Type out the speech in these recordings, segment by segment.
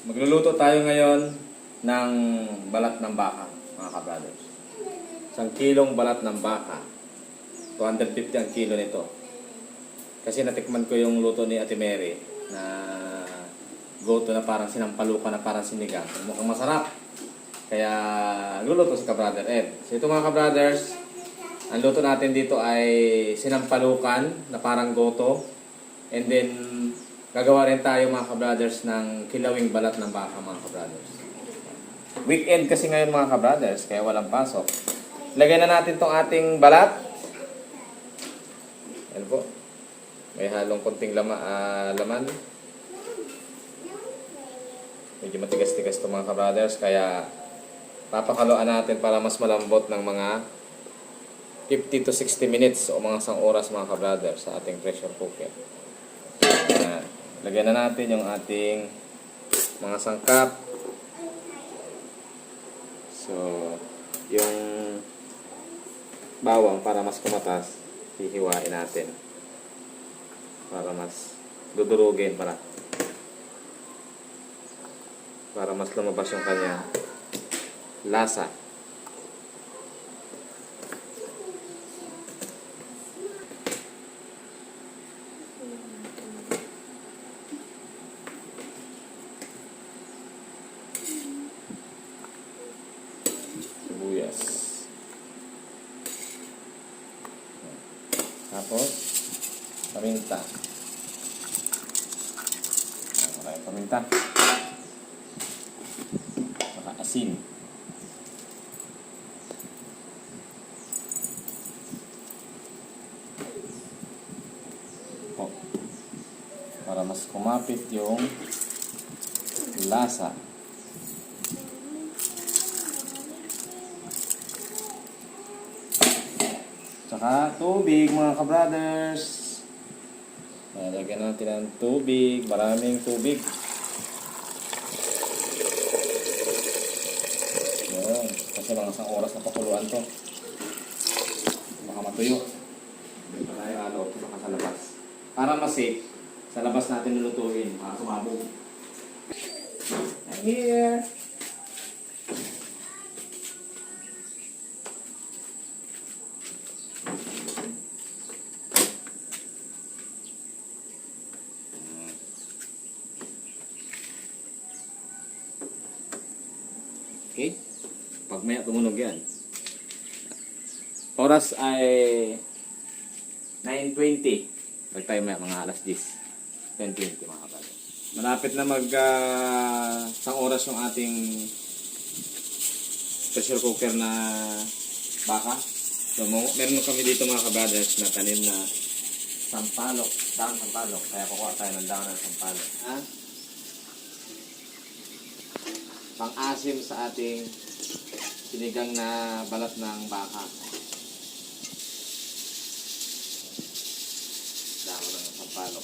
Magluluto tayo ngayon ng balat ng baka, mga kabrothers. 1 kilong balat ng baka. 250 ang kilo nito. Kasi natikman ko yung luto ni Ate Mary na goto na parang sinampalukan na parang sinigang. Mukhang masarap. Kaya luluto si Kabrother Ed. So ito mga kabrothers, ang luto natin dito ay sinampalukan na parang goto. And then gagawa rin tayo mga kabrothers ng kilawing balat ng baka mga kabrothers. Weekend kasi ngayon mga kabrothers, kaya walang pasok. Lagyan na natin tong ating balat. Yan po. May halong konting laman. Medyo matigas-tigas ito mga kabrothers, kaya papakuluan natin para mas malambot ng mga 50 to 60 minutes o mga 1 oras mga kabrothers sa ating pressure cooker. Yan. Lagyan na natin yung ating mga sangkap. So, yung bawang para mas kumatas, hihiwain natin. Para mas dudurugin para mas lumabas yung kanyang lasa. Sibuyas. Tapos paminta. Maraming paminta. Saka asin. O, para mas kumapit yung lasa. Saka tubig mga kabrothers. Lagyan natin ng tubig. Maraming tubig. Yan. Kasi mga 1 oras na pakuluan to. Baka matuyo. Dito tayo alok. Baka sa labas. Para mas-safe, sa labas natin lulutuin. Para sumabog. I'm here. Okay? Pag maya tumunog yan. Oras ay 9:20. Bag tayo maya mga alas 10. 10:20 mga kapatid. Malapit na mag 1 oras yung ating pressure cooker na baka. So meron kami dito mga kabrothers na tanim na sampalok. Dahon sampalok. Kaya kukuha tayo ng dahon ng sampalok. Ha? Pang-asim sa ating sinigang na balat ng baka. Dahon ng sampalok.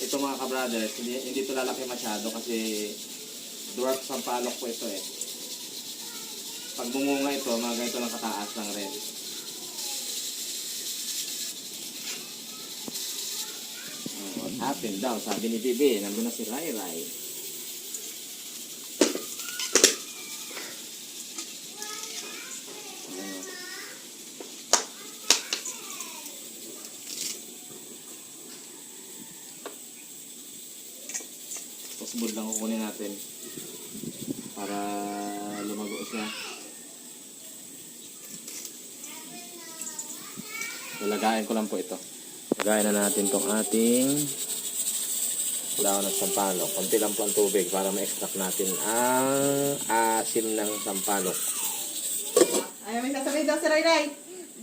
Ito mga kabrothers, hindi ito lalaki masyado kasi dwarf sampalok po ito eh. Pag bumunga ito, mga ganito lang kataas lang rin. What happened daw? Sabi ni Bibi, nandun na si Rai Rai. Pasubod lang kukunin natin para lumago siya. Lalagayin ko lang po ito. Lagayin na natin tong ating dahon ng sampalok. Konti lang po ang tubig para ma-extract natin ang asim ng sampalok. Ay, may sasabihin daw si Ray Ray.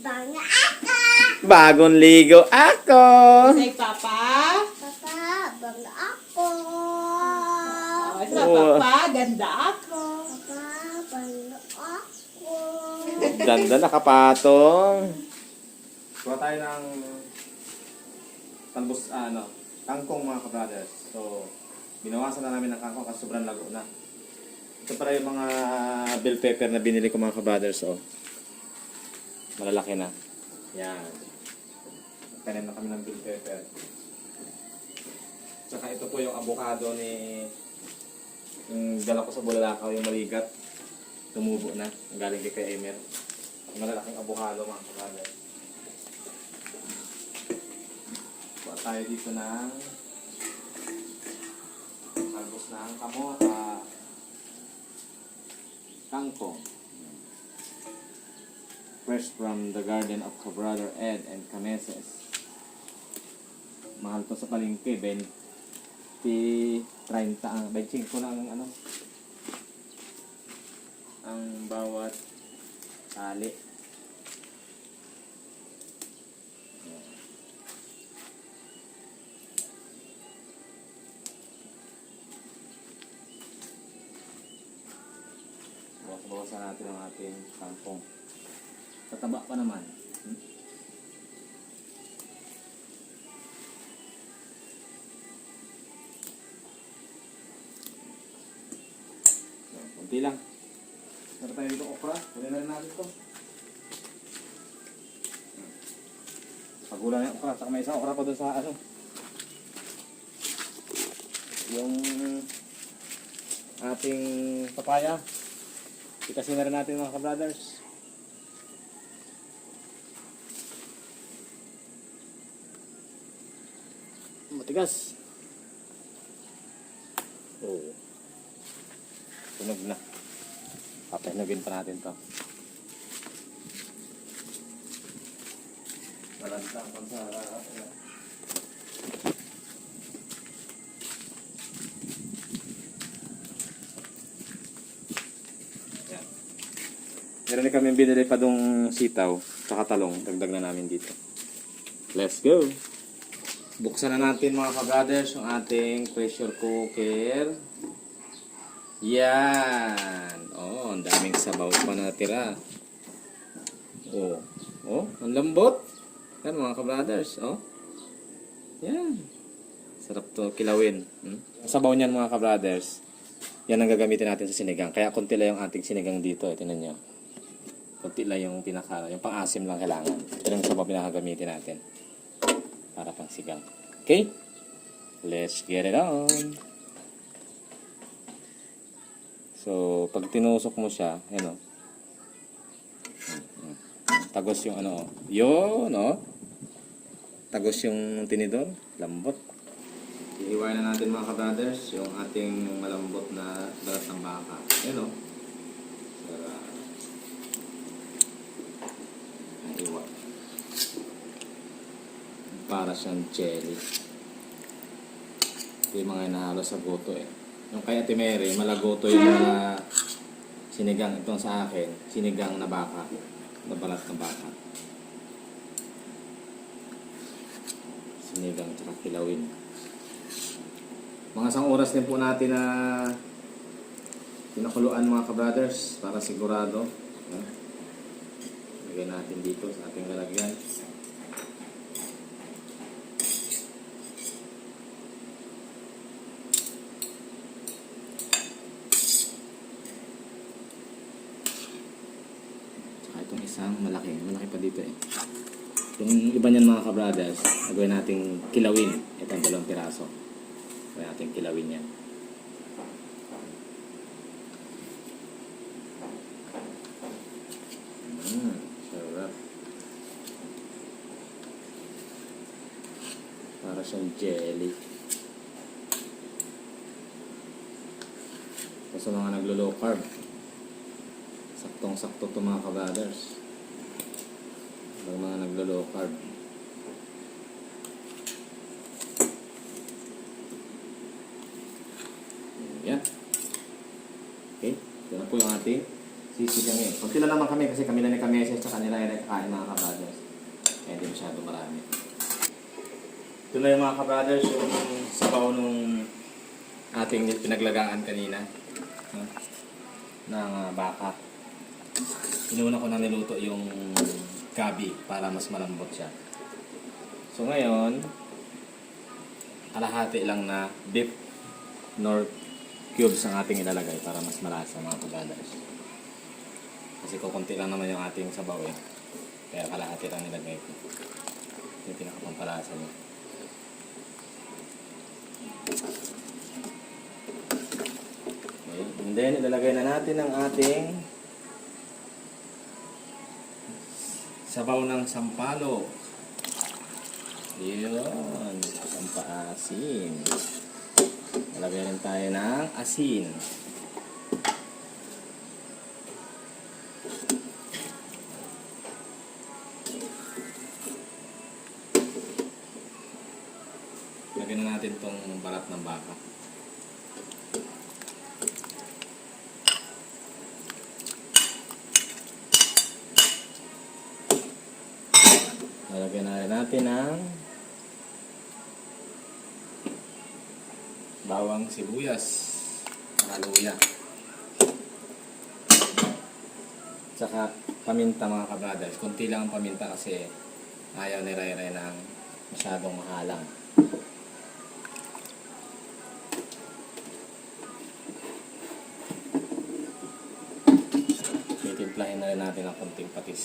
Banga ako! Bagong ligo ako! Say, Papa. Papa, banga ako! Oh, sa Papa, ganda ako. Papa, banga ako! Ganda nakapatong. Kuha tayo ng talbos, kangkong mga kabrothers. So, binawasan na namin ng kangkong kasi sobrang lago na. Ito para yung mga bell pepper na binili ko mga kabrothers. Oh. Malalaki na. Yan. Tanim na kami ng bell pepper. Tsaka ito po yung avocado ni yung dala ko sa Bulalakaw, yung maligat. Tumubo na. Ang galing kay Emer. Malalaking avocado mga kapatid. Kuha tayo dito ng talbos ng kamote. Kangkong. Fresh from the garden of her brother Ed and Cameses. Mahal to sa palengke, 30 ang 25 na ang bawat tali. Bawasan natin ang ating kangkong. Tataba pa naman. Kunti lang. Meron tayo dito okra. Kunin na rin natin ito. Pagulan yung okra. Saka may isang okra pa doon sa ano. Yung ating papaya. Ikasin na rin natin mga ka-brothers. Matigas. Oh. Tunog na. Papahinugin pa natin to. Malanta ang pansara. Yan. Meron din kami binili pa dong sitaw tsaka talong. Dagdag na namin dito. Let's go! Buksan na natin mga ka-brothers yung ating pressure cooker. Yan. Oh, ang daming sabaw pa natira. Oh, oh, ang lambot. Yan mga ka-brothers. Oh. Yan. Sarap to kilawin. Ang sabaw niyan mga ka-brothers. Yan ang gagamitin natin sa sinigang. Kaya konti lang yung ating sinigang dito. Tingnan nyo. Konti lang yung yung pang-asim lang kailangan. Ito lang yung sabaw pinakagamitin natin. Para pang sigang. Okay? Let's get it on. So, pag tinusok mo siya, yan o. Tagos yung ano o. Yun o. Tagos yung tinidor. Lambot. Iiwain na natin mga ka-brothers yung ating malambot na balat ng baka. Yan o. Iwa. Para siyang jelly. Ito yung mga inahalo sa goto eh. Yung kay Ate Mary, malagoto yung mga sinigang. Itong sa akin, sinigang na baka. Na balat ng baka. Sinigang tsaka kilawin. Mga isang oras din po natin na pinakuluan mga ka-brothers para sigurado. Lagyan natin dito sa ating lalagyan. Itong isang malaki pa dito eh. Yung iba niyan mga ka-brothers, gagawin nating kilawin. Ito ang 2 piraso. Gagawin nating kilawin yan. Sarap. Para siyang jelly. Sa mga naglo-low carb, saktong-sakto to mga ka-brothers. Ang mga naglo-low carb. Yan. Okay. Ito na po yung ating sisigang eh. Kunti lang naman kami kasi kami na ni Kameses at kanila ay nagkakain mga ka-brothers. Kaya hindi masyado marami. Ito na yung mga ka-brothers yung sabaw nung ating pinaglagaan kanina. Ng baka. Inuna ko na niluto yung gabi para mas malambot siya. So ngayon, kalahati lang na beef nor cubes ang ating ilalagay para mas malasa mga ka-brothers. Kasi kukunti lang naman yung ating sabaw eh. Kaya kalahati lang nilagay ko. Yung pinakapampalasa niya. then, ilalagay na natin ang ating sabaw ng sampalok. Yun, sampaasin. Ilalagay rin tayo ng asin. Lagyan na natin tong balat ng baka. Lalagyan na rin natin ng bawang sibuyas, luya, tsaka paminta mga kabrothers. Kunti lang ang paminta kasi ayaw ni Ray Ray ng masyadong mahalang. Titimplahin na rin natin ang kunting patis.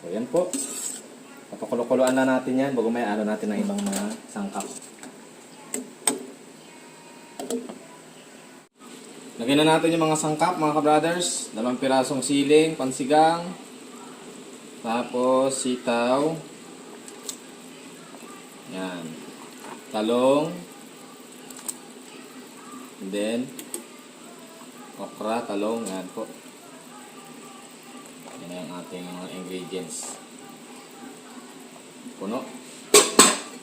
So yan po. Papakulukuloan na natin yan bago may ano natin ng ibang mga sangkap. Lagyan na natin yung mga sangkap mga ka-brothers. 2 pirasong siling, pansigang, tapos sitaw, yan, talong, and then okra, talong, yan po. Yan na yung ating mga ingredients. Puno.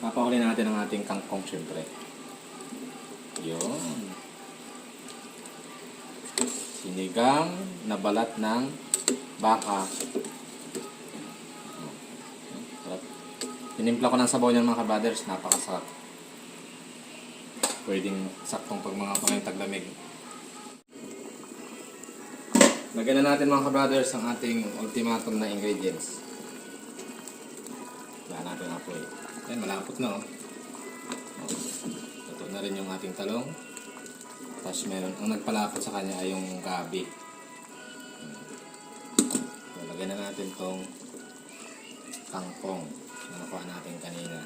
Papahuli natin ang ating kangkong syempre. Yun. Sinigang na balat ng baka. Sarap. Tinimpla ko ng sabaw niyan mga ka-brothers. Napakasarap. Pwedeng saktong pag mga pangintaglamig. Lagyan na natin mga ka-brothers ang ating ultimatum na ingredients. Wala natin apoy. Ayan, malapot na oh. Ito na rin yung ating talong. Tapos meron, ang nagpalapot sa kanya ay yung gabi. Lagyan na natin tong kangkong na nakuha natin kanina.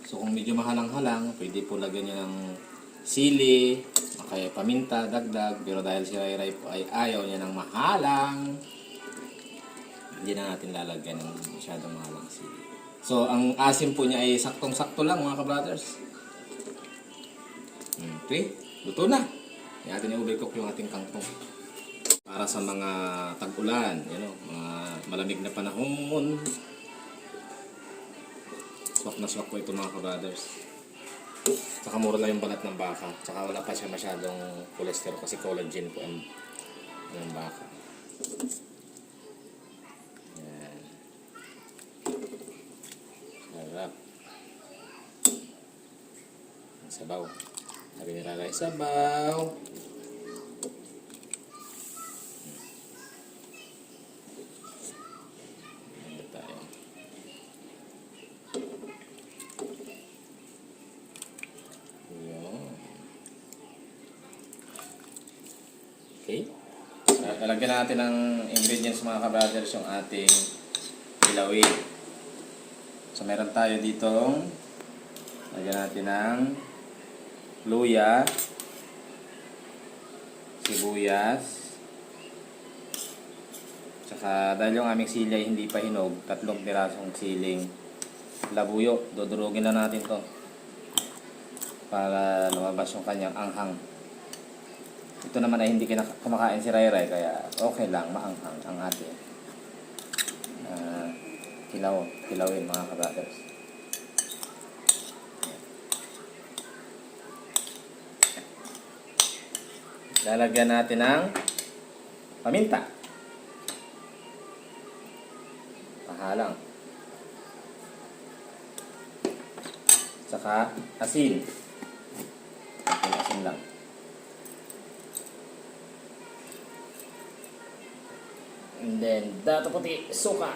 So kung medyo mahalang-halang, pwede po lagyan nyo ng sili, kaya paminta, dagdag. Pero dahil si Ray Ray po ay ayaw niya ng mahalang, hindi na natin lalagyan ng masyadong mahalang sili. So, ang asim po niya ay saktong-sakto lang mga ka-brothers. Okay, luto na. Atin i-overcook yung ating kangkong. Para sa mga tag-ulan, mga malamig na panahon. Swak na swak po ito mga ka-brothers. Tsaka mura lang yung balat ng baka. Tsaka wala pa siya masyadong cholesterol kasi collagen po ang baka. Sarap. Sabaw. Sabi ni Ray, sabaw. Ano tayo? Yun. Okay. Lalagyan natin ng ingredients mga ka-brothers yung ating kilawin. So, meron tayo ditong lagyan natin ng luya, sibuyas, tsaka dahil yung aming sili ay hindi pa hinog, 3 pirasong siling labuyo. Dudurugin na natin to para lumabas yung kanyang anghang. Ito naman ay hindi kumakain si Ray Ray, kaya okay lang, maanghang ang ating kilawin mga ka-brothers. Lalagyan natin ng paminta. Pahalang. Saka asin. Asin lang. And then, dato puti, suka.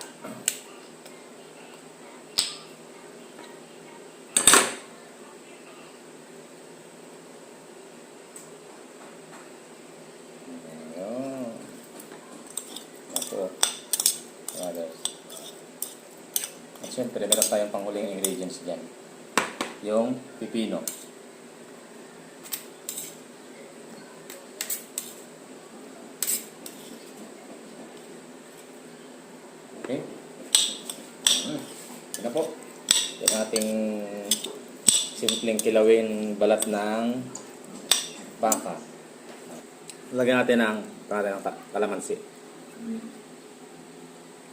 Siyempre, meron tayong panghuling ingredients dyan. Yung pipino. Okay. Ito na po. Yung ating simpleng kilawin balat ng baka. Lagyan natin ng kalamansi.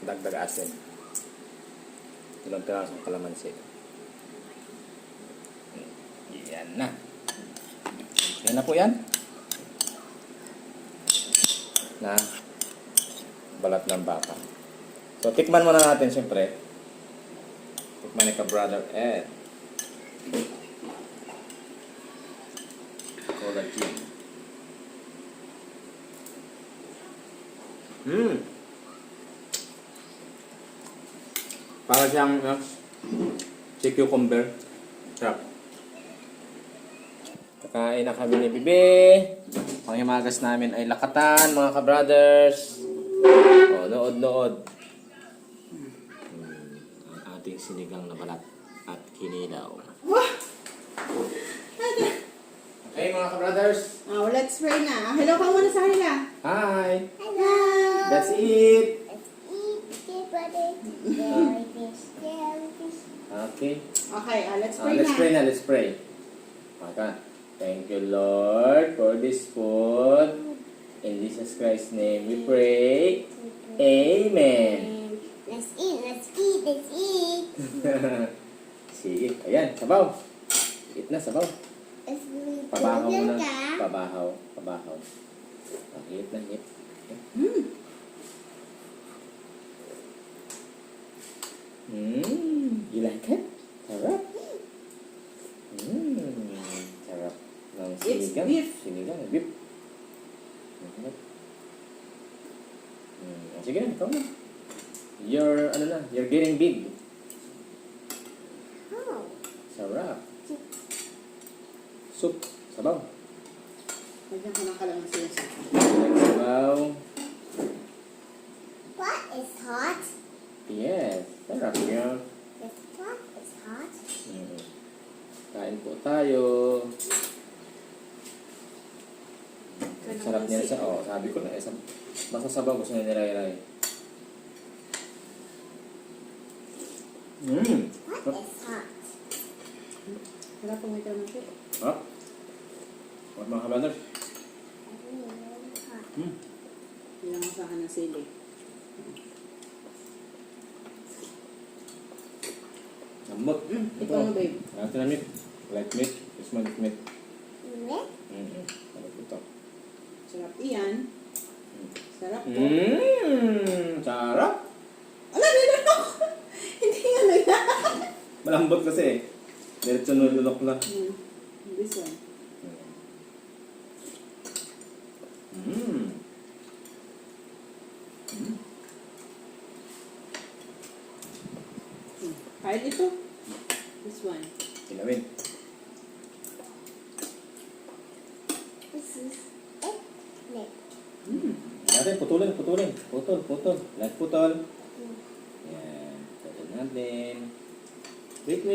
Dagdag asin. Ilang pirasong kalamansi. Yan na. Yan na po yan. Na balat ng baka. So, tikman muna natin siyempre. Tikman ni ka-brother Ed. Cola King. Para siyang si cucumber. Sarap. Kakain na kami ni Bibi. Panghimagas namin ay lakatan, mga ka-brothers. O, nood-nood. Ang ating sinigang na balat at kinilaw. Okay, mga ka-brothers. Oh, let's pray na. Hello ka muna sa kanila. Hi! Hello. Let's eat! Let's eat. Everybody. There it is. There it is. Okay. Okay, let's pray na. Let's pray na, let's pray. Okay. Thank you, Lord, for this food. In Jesus Christ's name we pray. Amen. Let's eat. Let's eat. Let's eat. Sige. Ayan, sabaw. Eat na, sabaw. Let's eat. Pabahaw muna. Ka. Pabahaw. Pabahaw. Eat na, eat. You like it? Sarap. Sarap. Ng It's sinigang. beef. Sinigang, beef. Sige na, ikaw na. You're getting big. Oh. Sarap. Soup. Sabaw. Lagyan ko ng kalamansi sa Sabaw. What is hot? Yes. Sarap yan. This what is hot? Kain po tayo. Sarap niya sa, sabi ko na, basta sabaw gusto niya niray-ray. What is hot? Wala pong may kalamansi. Ha? What mga kabanders? Really hot. Ilang ako sa akin ng sili. Lambot. Ikaw na, babe. Ito na meat. Light meat. This one is meat. Milk? Sarap ito. Sarap iyan. Sarap po. Sarap. Ala, nilunok! Hindi nga nila. Malambot kasi. Diretso nulunok na. This one. Kahit ito. This one. Ilawin. This is it. Milk. Natin, putulin. Putol. Lahat putol. Yan. Putol natin. Wait.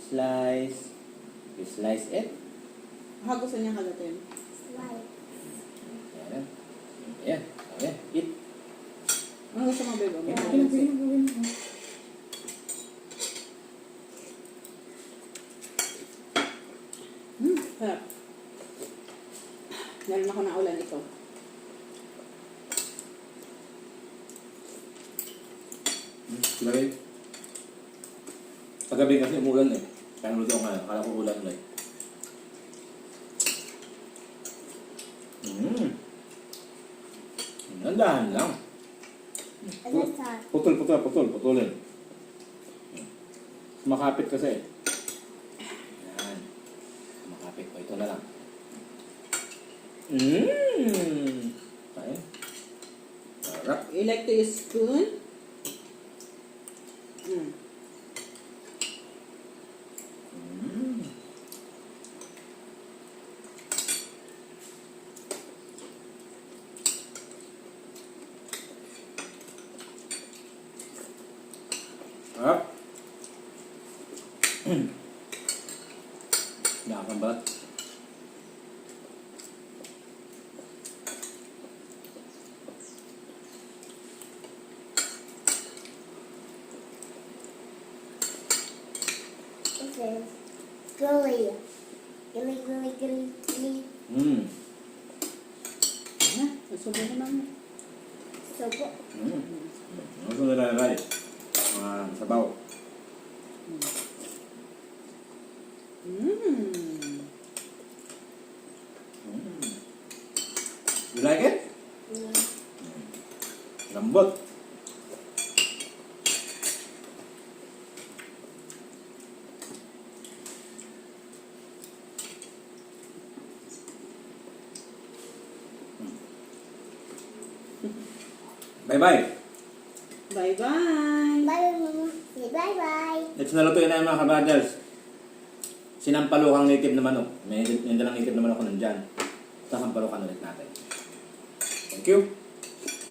Slice. You slice it. Baka gusto niya kagatin. Slide. Ayan. Eat. Ano gusto mo, babe? May Ayan. kalamansi. Sarap. Meron ako na ulan ito. Ilawin. Paggabi kasi umulan eh. Kaya nuluto ko ngayon. Akala ko ulan ulit. Nandahan lang. Ano hot? Putulin. Makapit kasi. Yan. Makapit po. Ito na lang. Tayo. Sarap. You like to use spoon? Sarap. Nakakang balat. It says, Gully. Gully, gully, gully, gully. Ha? Susubo naman. So good. Ano ito nilalagay? Mga sabaw. You like it? Yeah. Lambot. Bye-bye. Bye-bye. Bye, Mama. Say bye-bye. Let's nalutuin na yung mga kabrothers. Sinampalukang native na manok. May dalang native na manok ko nandyan. Sasampalukan ulit natin. Thank you.